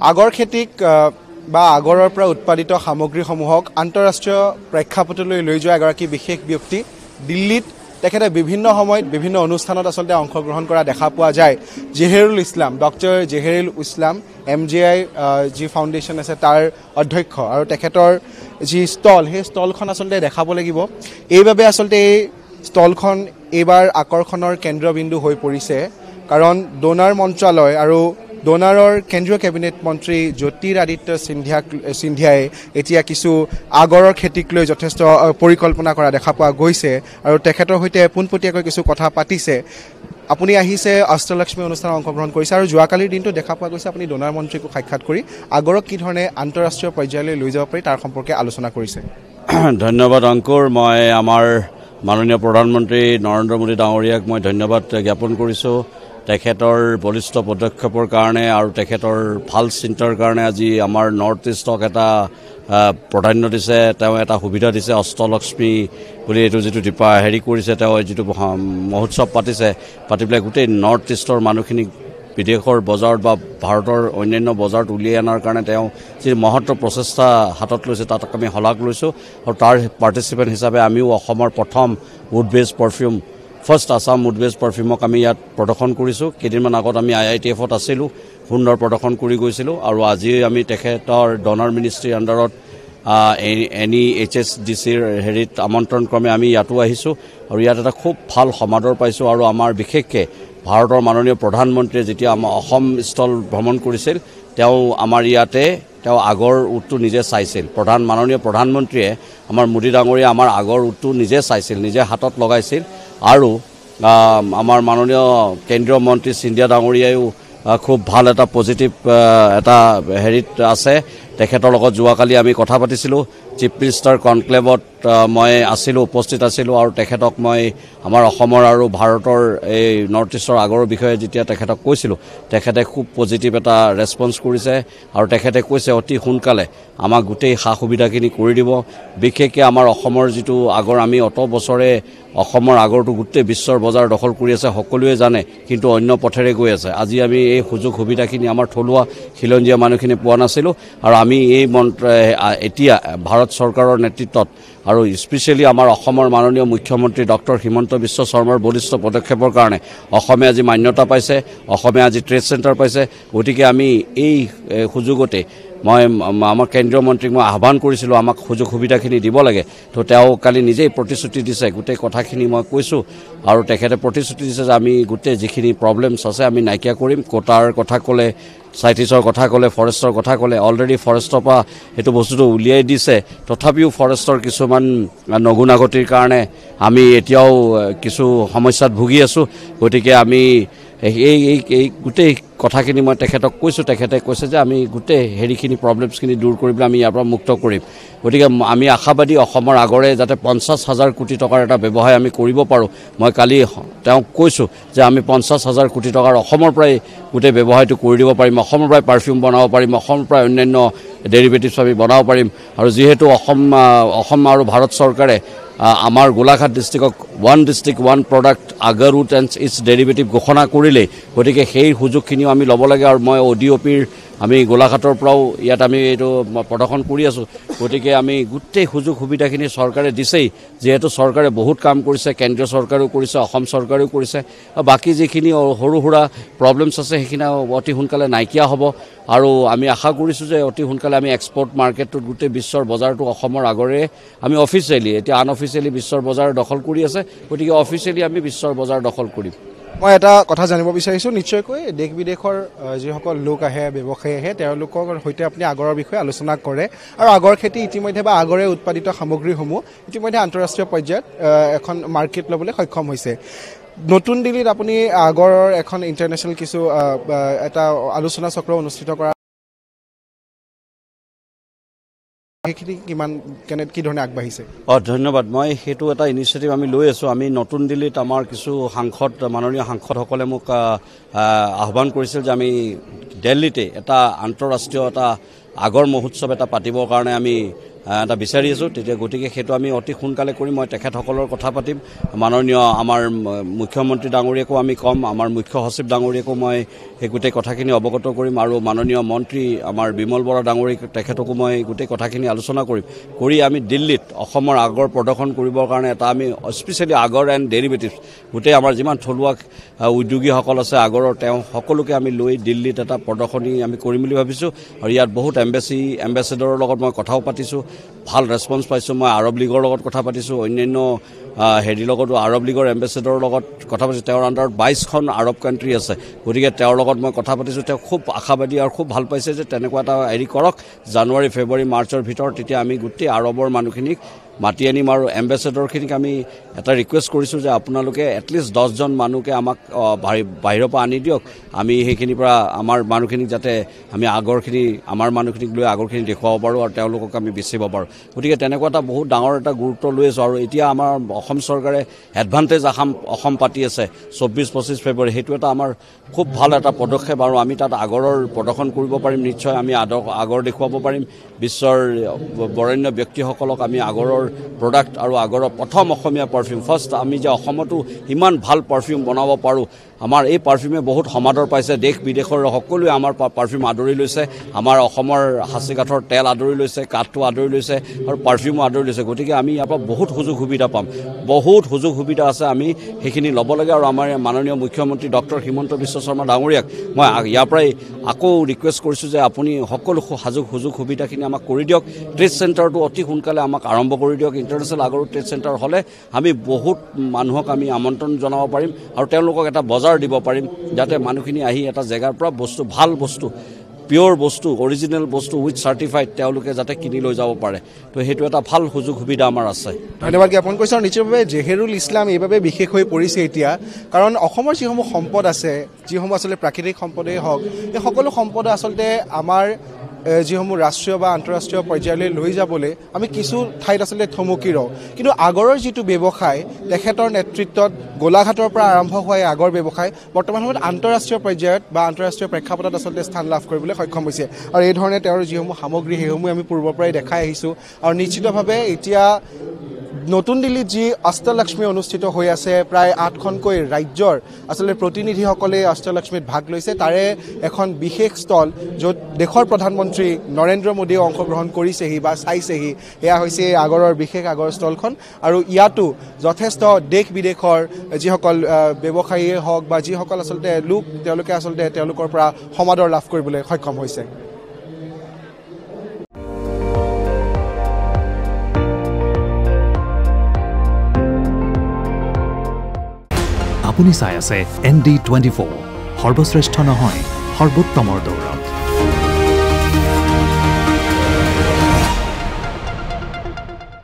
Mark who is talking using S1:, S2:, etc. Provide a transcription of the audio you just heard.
S1: আগৰ খেতিক বা আগৰৰ পৰা উৎপাদিত সামগ্ৰীসমূহক আন্তঃৰাষ্ট্ৰীয় প্ৰেক্ষাপটলৈ লৈ যোৱা এগৰাকী বিশেষ ব্যক্তি দিল্লীত তেখেতে বিভিন্ন সময়ত বিভিন্ন অনুষ্ঠানত আচলতে অংশগ্ৰহণ কৰা দেখা পোৱা যায়। জেহেৰুল ইছলাম ডক্টৰ জেহেৰুল ইছলাম MJI যি ফাউণ্ডেশ্যন আছে তাৰ অধ্যক্ষ আৰু তেখেতৰ যি ষ্টল সেই ষ্টলখন আচলতে দেখাব লাগিব। এইবাবে আচলতে এই ষ্টলখন এইবাৰ আকৰ্ষণৰ কেন্দ্ৰবিন্দু হৈ পৰিছে, কাৰণ ডোনাৰ মন্ত্ৰালয় আৰু ডোনাৰৰ কেন্দ্ৰীয় কেবিনেট মন্ত্ৰী জ্যোতিৰাদিত্য সিন্ধিয়াই এতিয়া কিছু আগৰৰ খেতিক লৈ যথেষ্ট পৰিকল্পনা কৰা দেখা পোৱা গৈছে আৰু তেখেতৰ সৈতে পোনপটীয়াকৈ কিছু কথা পাতিছে। আপুনি আহিছে অষ্টলক্ষ্মী অনুষ্ঠানত অংশগ্ৰহণ কৰিছে আৰু যোৱাকালিৰ দিনটো দেখা পোৱা গৈছে আপুনি ডোনাৰ মন্ত্ৰীকো সাক্ষাৎ কৰি আগৰক কি ধৰণে আন্তঃৰাষ্ট্ৰীয় পৰ্যায়লৈ লৈ যাব পাৰি তাৰ সম্পৰ্কে আলোচনা কৰিছে।
S2: ধন্যবাদ অংকুৰ। মই আমাৰ মাননীয় প্ৰধানমন্ত্ৰী নৰেন্দ্ৰ মোদী ডাঙৰীয়াক মই ধন্যবাদ জ্ঞাপন কৰিছোঁ তেখেতৰ বলিষ্ঠ পদক্ষেপৰ কাৰণে আৰু তেখেতৰ ভাল চিন্তাৰ কাৰণে। আজি আমাৰ নৰ্থ ইষ্টক এটা প্ৰাধান্য দিছে, তেওঁ এটা সুবিধা দিছে। অষ্টলক্ষ্মী বুলি এইটো যিটো হেৰি কৰিছে, তেওঁ যিটো মহোৎসৱ পাতি পেলাই গোটেই নৰ্থ ইষ্টৰ মানুহখিনিক বিদেশৰ বজাৰত বা ভাৰতৰ অন্যান্য বজাৰত উলিয়াই অনাৰ কাৰণে তেওঁ যি মহত্ব প্ৰচেষ্টা হাতত লৈছে তাক আমি শলাগ লৈছোঁ। আৰু তাৰ পাৰ্টিচিপেণ্ট হিচাপে আমিও অসমৰ প্ৰথম উড বেছ পাৰফিউম ফাৰ্ষ্ট আছাম উড বেছ পাৰফিউমক আমি ইয়াত প্ৰদৰ্শন কৰিছোঁ। কেইদিনমান আগত আমি IITF-ত আছিলোঁ, সুন্দৰ প্ৰদৰ্শন কৰি গৈছিলোঁ। আৰু আজি আমি তেখেতৰ ডনাৰ মিনিষ্ট্ৰীৰ আণ্ডাৰত NEHSDCৰ হেৰিত আমন্ত্ৰণ ক্ৰমে আমি ইয়াতো আহিছোঁ আৰু ইয়াত এটা খুব ভাল সমাদৰ পাইছোঁ। আৰু আমাৰ বিশেষকৈ ভাৰতৰ মাননীয় প্ৰধানমন্ত্ৰীয়ে যেতিয়া আমাৰ অসম স্থল ভ্ৰমণ কৰিছিল, তেওঁ আমাৰ ইয়াতে তেওঁ আগৰ উটটো নিজে চাইছিল। মাননীয় প্ৰধানমন্ত্ৰীয়ে আমাৰ মোদী ডাঙৰীয়া আমাৰ আগৰ উটটো নিজে চাইছিল, নিজে হাতত লগাইছিল। আৰু আমাৰ মাননীয় কেন্দ্ৰীয় মন্ত্ৰী সিন্ধিয়া ডাঙৰীয়ায়ো খুব ভাল এটা পজিটিভ এটা হেৰিত আছে। তেখেতৰ লগত যোৱাকালি আমি কথা পাতিছিলোঁ। চিফ মিনিষ্টাৰ কনক্লেভত মই আছিলোঁ, উপস্থিত আছিলোঁ। আৰু তেখেতক মই আমাৰ অসমৰ আৰু ভাৰতৰ এই নৰ্থ ইষ্টৰ আগৰ বিষয়ে যেতিয়া তেখেতক কৈছিলোঁ, তেখেতে খুব পজিটিভ এটা ৰেছপন্স কৰিছে আৰু তেখেতে কৈছে অতি সোনকালে আমাক গোটেই সা সুবিধাখিনি কৰি দিব। বিশেষকৈ আমাৰ অসমৰ যিটো আগৰ আমি অত বছৰে অসমৰ আগৰটো গোটেই বিশ্বৰ বজাৰ দখল কৰি আছে সকলোৱে জানে, কিন্তু অন্য পথেৰে গৈ আছে। আজি আমি এই সুযোগ সুবিধাখিনি আমাৰ থলুৱা খিলঞ্জীয়া মানুহখিনি পোৱা নাছিলোঁ আৰু আমি এই এতিয়া ভাৰত চৰকাৰৰ নেতৃত্বত আৰু স্পেচিয়েলি আমাৰ অসমৰ মাননীয় মুখ্যমন্ত্ৰী ডক্টৰ হিমন্ত বিশ্ব শৰ্মাৰ বলিষ্ঠ পদক্ষেপৰ কাৰণে অসমে আজি মান্যতা পাইছে, অসমে আজি ট্ৰেড চেণ্টাৰ পাইছে। গতিকে আমি এই সুযোগতে মই আমাৰ কেন্দ্ৰীয় মন্ত্ৰীক মই আহ্বান কৰিছিলোঁ আমাক সুযোগ সুবিধাখিনি দিব লাগে। তো তেওঁ কালি নিজেই প্ৰতিশ্ৰুতি দিছে, গোটেই কথাখিনি মই কৈছোঁ আৰু তেখেতে প্ৰতিশ্ৰুতি দিছে যে আমি গোটেই যিখিনি প্ৰব্লেমছ আছে আমি নাইকিয়া কৰিম। কোটাৰ কথা ক'লে, চাইটিছৰ কথা ক'লে, ফৰেষ্টৰ কথা ক'লে, অলৰেডি ফৰেষ্টৰ পৰা সেইটো বস্তুটো উলিয়াই দিছে। তথাপিও ফৰেষ্টৰ কিছুমান নগুণাগতিৰ কাৰণে আমি এতিয়াও কিছু সমস্যাত ভুগি আছোঁ। গতিকে আমি এই গোটেই কথাখিনি মই তেখেতক কৈছোঁ। তেখেতে কৈছে যে আমি গোটেই হেৰিখিনি প্ৰব্লেমছখিনি দূৰ কৰি পেলাই আমি ইয়াৰ পৰা মুক্ত কৰিম। গতিকে আমি আশাবাদী অসমৰ আগৰে যাতে 50,000 কোটি টকাৰ এটা ব্যৱসায় আমি কৰিব পাৰোঁ। মই কালি তেওঁক কৈছোঁ যে আমি 50,000 কোটি টকাৰ অসমৰ পৰাই গোটেই ব্যৱসায়টো কৰি দিব পাৰিম, অসমৰ পৰাই পাৰফিউম বনাব পাৰিম, অসমৰ পৰাই অন্যান্য ডেৰিভেটিভছ আমি বনাব পাৰিম। আৰু যিহেতু অসম আৰু ভাৰত চৰকাৰে আমাৰ গোলাঘাট ডিষ্ট্ৰিক্টক one district one product agarwood and its derivative ঘোষণা কৰিলেই, গতিকে সেই সুযোগখিনিও আমি ল'ব লাগে। আৰু মই ODOPৰ আমি গোলাঘাটৰ পৰাও ইয়াত আমি এইটো প্ৰদৰ্শন কৰি আছোঁ। গতিকে আমি গোটেই সুযোগ সুবিধাখিনি চৰকাৰে দিছেই, যিহেতু চৰকাৰে বহুত কাম কৰিছে, কেন্দ্ৰীয় চৰকাৰেও কৰিছে, অসম চৰকাৰেও কৰিছে। বাকী যিখিনি সৰু সুৰা প্ৰব্লেমছ আছে সেইখিনি অতি সোনকালে নাইকিয়া হ'ব। আৰু আমি আশা কৰিছোঁ যে অতি সোনকালে আমি এক্সপৰ্ট মাৰ্কেটটোত গোটেই বিশ্বৰ বজাৰটো অসমৰ আগৰে আমি অফিচিয়েলি, এতিয়া আনঅফিচিয়েলি বিশ্বৰ বজাৰ দখল কৰি আছে, গতিকে অফিচিয়েলি আমি বিশ্বৰ বজাৰ দখল কৰিম।
S1: মই এটা কথা জানিব বিচাৰিছোঁ, নিশ্চয়কৈ দেশ বিদেশৰ যিসকল লোক আহে, ব্যৱসায়ী আহে, তেওঁলোকৰ সৈতে আপুনি আগৰৰ বিষয়ে আলোচনা কৰে আৰু আগৰ খেতি ইতিমধ্যে বা আগৰে উৎপাদিত সামগ্ৰীসমূহ ইতিমধ্যে আন্তঃৰাষ্ট্ৰীয় পৰ্যায়ত এখন মাৰ্কেট ল'বলৈ সক্ষম হৈছে। নতুন দিল্লীত আপুনি আগৰৰ এখন ইণ্টাৰনেশ্যনেল কিছু এটা আলোচনা চক্ৰ অনুষ্ঠিত কৰা, সেইখিনি কি ধৰণে আগবাঢ়িছে?
S2: ধন্যবাদ। মই সেইটো এটা ইনিচিয়েটিভ আমি লৈ আছোঁ। আমি নতুন দিল্লীত আমাৰ কিছু মাননীয় সাংসদসকলে মোক আহ্বান কৰিছিল যে আমি দিল্লীতে এটা আন্তঃৰাষ্ট্ৰীয় এটা আগৰ মহোৎসৱ এটা পাতিবৰ কাৰণে আমি এটা বিচাৰি আছোঁ তেতিয়া গতিকে সেইটো আমি অতি সোনকালে কৰিম মই তেখেতসকলৰ কথা পাতিম মাননীয় আমাৰ মুখ্যমন্ত্ৰী ডাঙৰীয়াকো আমি ক'ম আমাৰ মুখ্য সচিব ডাঙৰীয়াকো মই সেই গোটেই কথাখিনি অৱগত কৰিম আৰু মাননীয় মন্ত্ৰী আমাৰ বিমল বৰা ডাঙৰী তেখেতকো মই গোটেই কথাখিনি আলোচনা কৰিম কৰি আমি দিল্লীত অসমৰ আগৰ প্ৰদৰ্শন কৰিবৰ কাৰণে এটা আমি স্পেচিয়েলি আগৰ এণ্ড ডেৰিভেটিভছ গোটেই আমাৰ যিমান থলুৱা উদ্যোগীসকল আছে আগৰৰ তেওঁ সকলোকে আমি লৈ দিল্লীত এটা প্ৰদৰ্শনী আমি কৰিম বুলি ভাবিছোঁ আৰু ইয়াত বহুত এম্বেচেডৰৰ লগত মই কথাও পাতিছোঁ ভাল ৰেছপন্স পাইছোঁ মই আৰৱ লীগৰ লগত কথা পাতিছোঁ অন্যান্য হেৰিৰ লগতো আৰৱ লীগৰ এম্বেচেডৰৰ লগত কথা পাতিছোঁ তেওঁৰ আণ্ডাৰত 22খন আৰৱ কাণ্ট্ৰি আছে গতিকে তেওঁৰ লগত মই কথা পাতিছোঁ তেওঁ খুব আশাবাদী আৰু খুব ভাল পাইছে যে তেনেকুৱা এটা হেৰি কৰক জানুৱাৰী ফেব্ৰুৱাৰী মাৰ্চৰ ভিতৰত তেতিয়া আমি গোটেই আৰৱৰ মানুহখিনিক মাতি আনিম আৰু এম্বেচেডৰখিনিক আমি এটা ৰিকুৱেষ্ট কৰিছোঁ যে আপোনালোকে এটলিষ্ট 10জন মানুহকে আমাক বাহিৰৰ পৰা আনি দিয়ক আমি সেইখিনিৰ পৰা আমাৰ মানুহখিনিক যাতে আমি আগৰখিনি আমাৰ মানুহখিনিক লৈ আগৰখিনি দেখুৱাব পাৰোঁ আৰু তেওঁলোকক আমি বেচিব পাৰোঁ গতিকে তেনেকুৱা এটা বহুত ডাঙৰ এটা গুৰুত্ব লৈ আছোঁ আৰু এতিয়া আমাৰ অসম চৰকাৰে এডভান্টেজ অসম পাতি আছে 24-25 ফেব্ৰুৱাৰী সেইটো এটা আমাৰ খুব ভাল এটা পদক্ষেপ আৰু আমি তাত আগৰৰ প্ৰদৰ্শন কৰিব পাৰিম নিশ্চয় আমি আগৰ দেখুৱাব পাৰিম বিশ্বৰ বৰেণ্য ব্যক্তিসকলক আমি আগৰৰ প্ৰডাক্ট আৰু আগৰৰ প্ৰথম অসমীয়া পাৰফিউম ফাৰ্ষ্ট আমি যে অসমতো ইমান ভাল পাৰফিউম বনাব পাৰোঁ আমাৰ এই পাৰফিউমে বহুত সমাদৰ পাইছে দেশ বিদেশৰ সকলোৱে আমাৰ পাৰফিউম আদৰি লৈছে আমাৰ অসমৰ সাঁচিকাঠৰ তেল আদৰি লৈছে কাঠটো আদৰি লৈছে আৰু পাৰফিউমো আদৰি লৈছে গতিকে আমি ইয়াৰ পৰা বহুত সুযোগ সুবিধা পাম বহুত সুযোগ সুবিধা আছে আমি সেইখিনি ল'ব লাগে আৰু আমাৰ মাননীয় মুখ্যমন্ত্ৰী ডক্টৰ হিমন্ত বিশ্ব শৰ্মা ডাঙৰীয়াক মই ইয়াৰ পৰাই আকৌ ৰিকুৱেষ্ট কৰিছোঁ যে আপুনি সকলো সুযোগ সুবিধাখিনি আমাক কৰি দিয়ক ট্ৰেড চেণ্টাৰটো অতি সোনকালে আমাক আৰম্ভ কৰি দিয়ক ইণ্টাৰনেশ্যনেল আগৰো ট্ৰেড চেণ্টাৰ হ'লে আমি বহুত মানুহক আমি আমন্ত্ৰণ জনাব পাৰিম আৰু তেওঁলোকক এটা বজাৰ দিব পাৰিম যাতে মানুহখিনি আহি এটা জেগাৰ পৰা বস্তু ভাল বস্তু পিয়ৰ বস্তু অৰিজিনেল বস্তু উইথ চাৰ্টিফাইড তেওঁলোকে যাতে কিনি লৈ যাব পাৰে তো সেইটো এটা ভাল সুযোগ সুবিধা আমাৰ আছে
S1: ধন্যবাদ জ্ঞাপন কৰিছোঁ আৰু নিশ্চিতভাৱে জেহেৰুল ইছলাম এইবাবে বিশেষ হৈ পৰিছে এতিয়া কাৰণ অসমৰ যিসমূহ সম্পদ আছে যিসমূহ আচলতে প্ৰাকৃতিক সম্পদেই হওক এই সকলো সম্পদ আচলতে আমাৰ যিসমূহ ৰাষ্ট্ৰীয় বা আন্তঃৰাষ্ট্ৰীয় পৰ্যায়লৈ লৈ যাবলৈ আমি কিছু ঠাইত আচলতে থমকি ৰওঁ কিন্তু আগৰৰ যিটো ব্যৱসায় তেখেতৰ নেতৃত্বত গোলাঘাটৰ পৰা আৰম্ভ হোৱা আগৰ ব্যৱসায় বৰ্তমান সময়ত আন্তঃৰাষ্ট্ৰীয় পৰ্যায়ত বা আন্তঃৰাষ্ট্ৰীয় প্ৰেক্ষাপটত আচলতে স্থান লাভ কৰিবলৈ সক্ষম হৈছে আৰু এই ধৰণে তেওঁৰ যিসমূহ সামগ্ৰী সেইসমূহ আমি পূৰ্বৰ পৰাই দেখাই আহিছোঁ আৰু নিশ্চিতভাৱে এতিয়া নতুন দিল্লীত যি অষ্টলক্ষ্মী অনুষ্ঠিত হৈ আছে প্ৰায় 8খনকৈ ৰাজ্যৰ আচলতে প্ৰতিনিধিসকলে অষ্টলক্ষ্মীত ভাগ লৈছে তাৰে এখন বিশেষ স্থল য'ত দেশৰ প্ৰধানমন্ত্ৰী নৰেন্দ্ৰ মোদীয়ে অংশগ্ৰহণ কৰিছেহি বা চাইছেহি এয়া হৈছে আগৰৰ বিশেষ আগৰ স্থলখন আৰু ইয়াতো যথেষ্ট দেশ বিদেশৰ যিসকল ব্যৱসায়ীয়ে হওক বা যিসকল আচলতে লোক তেওঁলোকে আচলতে তেওঁলোকৰ পৰা সমাদৰ লাভ কৰিবলৈ সক্ষম হৈছে
S3: আপুনি চাই আছে ND24 সৰ্বশ্ৰেষ্ঠ নহয় সৰ্বোত্তমৰ দৌৰ